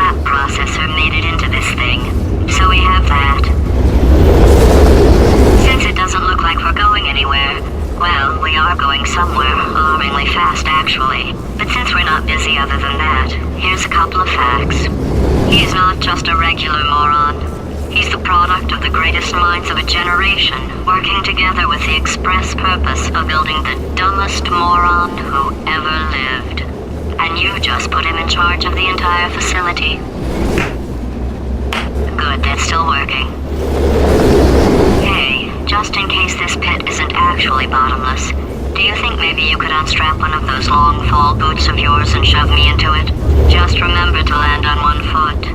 flap processor made it into this thing, so we have that. Since it doesn't look like we're going anywhere, well, we are going somewhere, alarmingly fast actually. But since we're not busy other than that, here's a couple of facts. He's not just a regular moron. He's the product of the greatest minds of a generation, working together with the express purpose of building the dumbest moron who ever lived. And you just put him in charge of the entire facility. Good, that's still working. Hey, just in case this pit isn't actually bottomless, do you think maybe you could unstrap one of those long fall boots of yours and shove me into it? Just remember to land on one foot.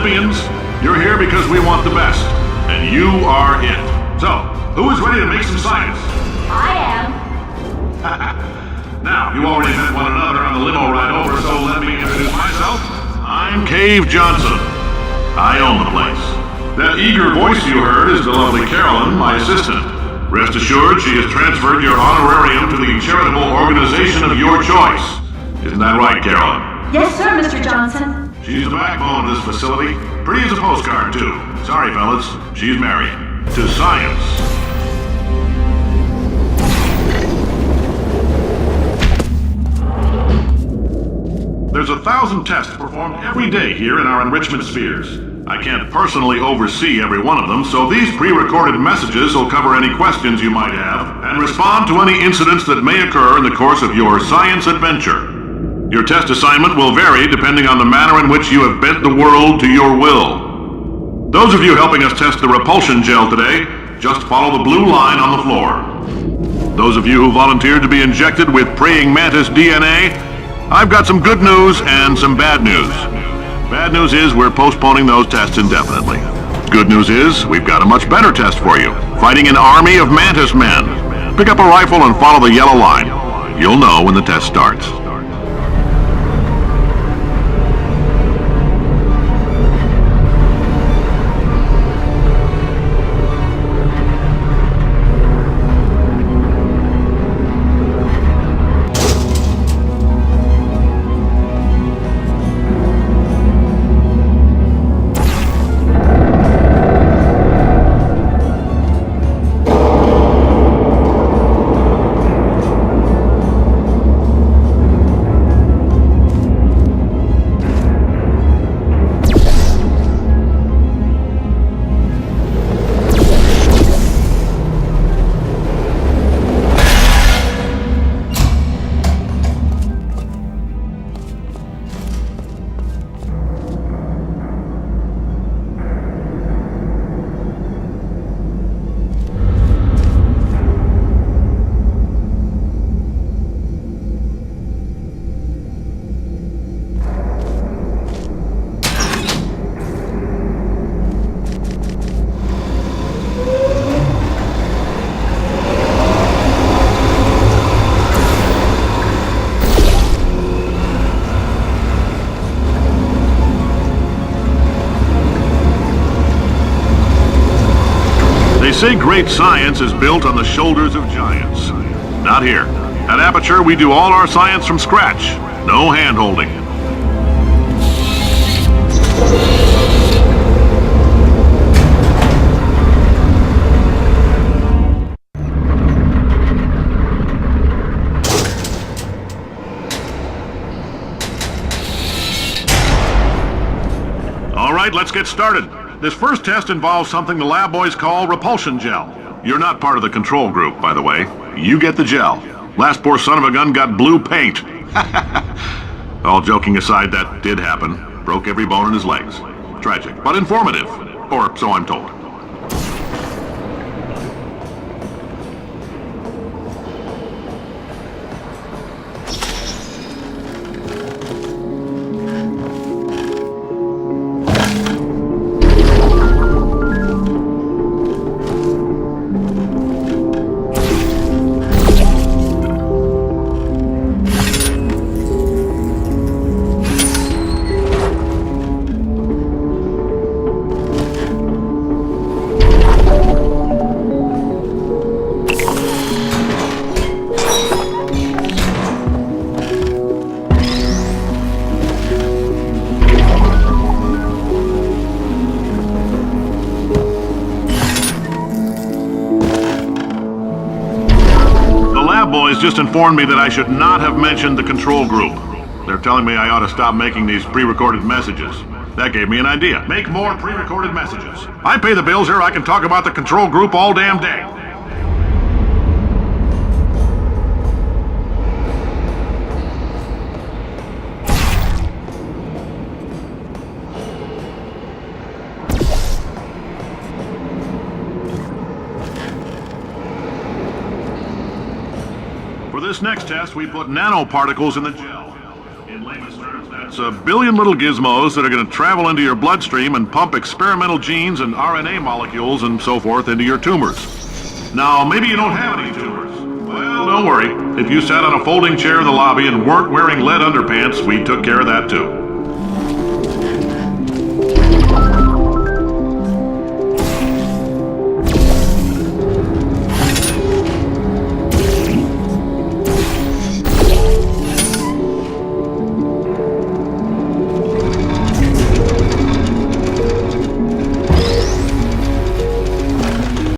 Olympians. You're here because we want the best, and you are it. So, who is ready to make some science? I am. Now, you already met one another on the limo ride over, so let me introduce myself. I'm Cave Johnson. I own the place. That eager voice you heard is the lovely Carolyn, my assistant. Rest assured, she has transferred your honorarium to the charitable organization of your choice. Isn't that right, Carolyn? Yes, sir, Mr. Johnson. She's the backbone of this facility. Pretty as a postcard, too. Sorry, fellas. She's married. To science. There's 1,000 tests performed every day here in our enrichment spheres. I can't personally oversee every one of them, so these pre-recorded messages will cover any questions you might have and respond to any incidents that may occur in the course of your science adventure. Your test assignment will vary depending on the manner in which you have bent the world to your will. Those of you helping us test the repulsion gel today, just follow the blue line on the floor. Those of you who volunteered to be injected with praying mantis DNA, I've got some good news and some bad news. Bad news is we're postponing those tests indefinitely. Good news is we've got a much better test for you. Fighting an army of mantis men. Pick up a rifle and follow the yellow line. You'll know when the test starts. They say great science is built on the shoulders of giants. Not here. At Aperture, we do all our science from scratch. No hand-holding. All right, let's get started. This first test involves something the lab boys call repulsion gel. You're not part of the control group, by the way. You get the gel. Last poor son of a gun got blue paint. All joking aside, that did happen. Broke every bone in his legs. Tragic, but informative. Or so I'm told. Boys just informed me that I should not have mentioned the control group. They're telling me I ought to stop making these pre-recorded messages. That gave me an idea. Make more pre-recorded messages. I pay the bills here, I can talk about the control group all damn day. For this next test, we put nanoparticles in the gel. In layman's terms, that It's a billion little gizmos that are going to travel into your bloodstream and pump experimental genes and RNA molecules and so forth into your tumors. Now, maybe you don't have any tumors. Well, don't worry. If you sat on a folding chair in the lobby and weren't wearing lead underpants, we took care of that too.